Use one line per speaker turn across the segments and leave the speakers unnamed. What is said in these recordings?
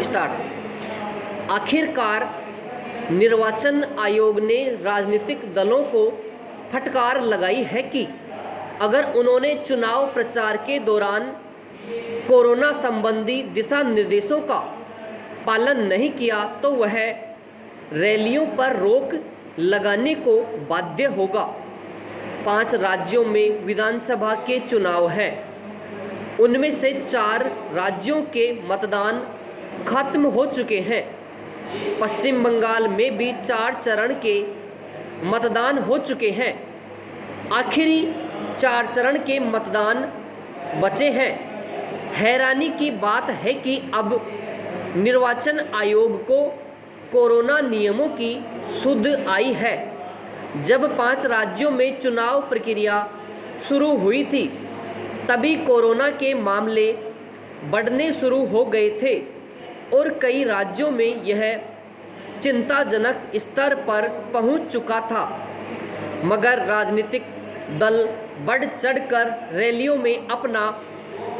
Start. आखिरकार निर्वाचन आयोग ने राजनीतिक दलों को फटकार लगाई है कि अगर उन्होंने चुनाव प्रचार के दौरान कोरोना संबंधी दिशा निर्देशों का पालन नहीं किया तो वह रैलियों पर रोक लगाने को बाध्य होगा। 5 राज्यों में विधानसभा के चुनाव हैं। उनमें से 4 राज्यों के मतदान खत्म हो चुके हैं। पश्चिम बंगाल में भी 4 चरण के मतदान हो चुके हैं। आखिरी 4 चरण के मतदान बचे हैं। हैरानी की बात है कि अब निर्वाचन आयोग को कोरोना नियमों की सुध आई है। जब 5 राज्यों में चुनाव प्रक्रिया शुरू हुई थी तभी कोरोना के मामले बढ़ने शुरू हो गए थे और कई राज्यों में यह चिंताजनक स्तर पर पहुंच चुका था। मगर राजनीतिक दल बढ़ चढ़कर रैलियों में अपना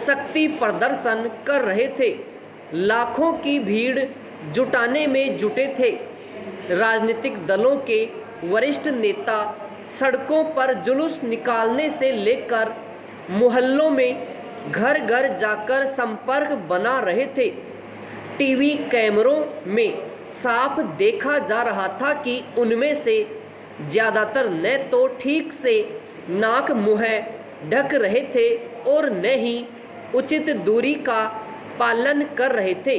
शक्ति प्रदर्शन कर रहे थे। लाखों की भीड़ जुटाने में जुटे थे। राजनीतिक दलों के वरिष्ठ नेता सड़कों पर जुलूस निकालने से लेकर मोहल्लों में घर घर जाकर संपर्क बना रहे थे। टीवी कैमरों में साफ देखा जा रहा था कि उनमें से ज़्यादातर न तो ठीक से नाक मुँह ढक रहे थे और न ही उचित दूरी का पालन कर रहे थे।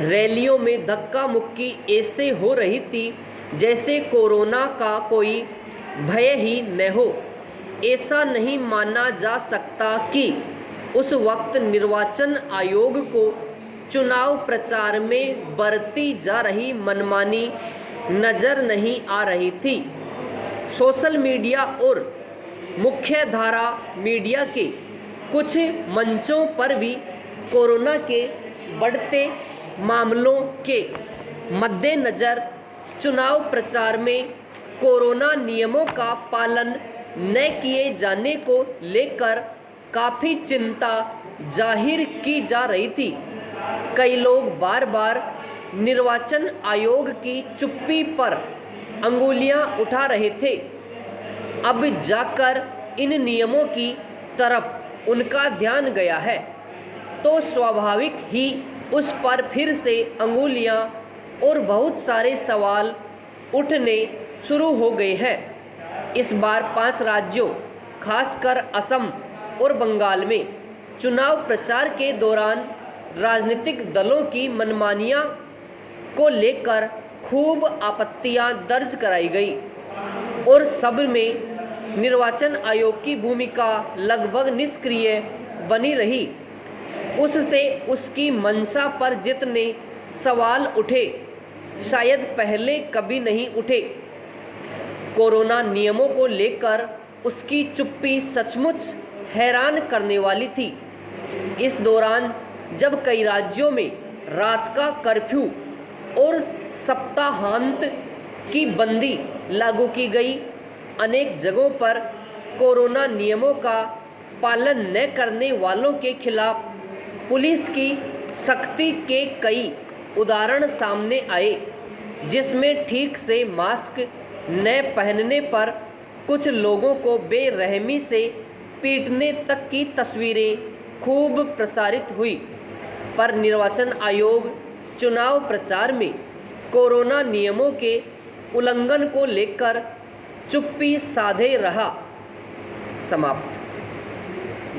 रैलियों में धक्का मुक्की ऐसे हो रही थी जैसे कोरोना का कोई भय ही न हो। ऐसा नहीं माना जा सकता कि उस वक्त निर्वाचन आयोग को चुनाव प्रचार में बरती जा रही मनमानी नज़र नहीं आ रही थी। सोशल मीडिया और मुख्यधारा मीडिया के कुछ मंचों पर भी कोरोना के बढ़ते मामलों के मद्देनज़र चुनाव प्रचार में कोरोना नियमों का पालन न किए जाने को लेकर काफ़ी चिंता जाहिर की जा रही थी। कई लोग बार बार निर्वाचन आयोग की चुप्पी पर अंगुलियां उठा रहे थे। अब जाकर इन नियमों की तरफ उनका ध्यान गया है तो स्वाभाविक ही उस पर फिर से अंगुलियां और बहुत सारे सवाल उठने शुरू हो गए हैं। इस बार 5 राज्यों खासकर असम और बंगाल में चुनाव प्रचार के दौरान राजनीतिक दलों की मनमानियां को लेकर खूब आपत्तियां दर्ज कराई गई और सब में निर्वाचन आयोग की भूमिका लगभग निष्क्रिय बनी रही। उससे उसकी मंशा पर जितने सवाल उठे शायद पहले कभी नहीं उठे। कोरोना नियमों को लेकर उसकी चुप्पी सचमुच हैरान करने वाली थी। इस दौरान जब कई राज्यों में रात का कर्फ्यू और सप्ताहांत की बंदी लागू की गई, अनेक जगहों पर कोरोना नियमों का पालन न करने वालों के खिलाफ पुलिस की सख्ती के कई उदाहरण सामने आए, जिसमें ठीक से मास्क न पहनने पर कुछ लोगों को बेरहमी से पीटने तक की तस्वीरें खूब प्रसारित हुई। पर निर्वाचन आयोग चुनाव प्रचार में कोरोना नियमों के उल्लंघन को लेकर चुप्पी साधे रहा। समाप्त।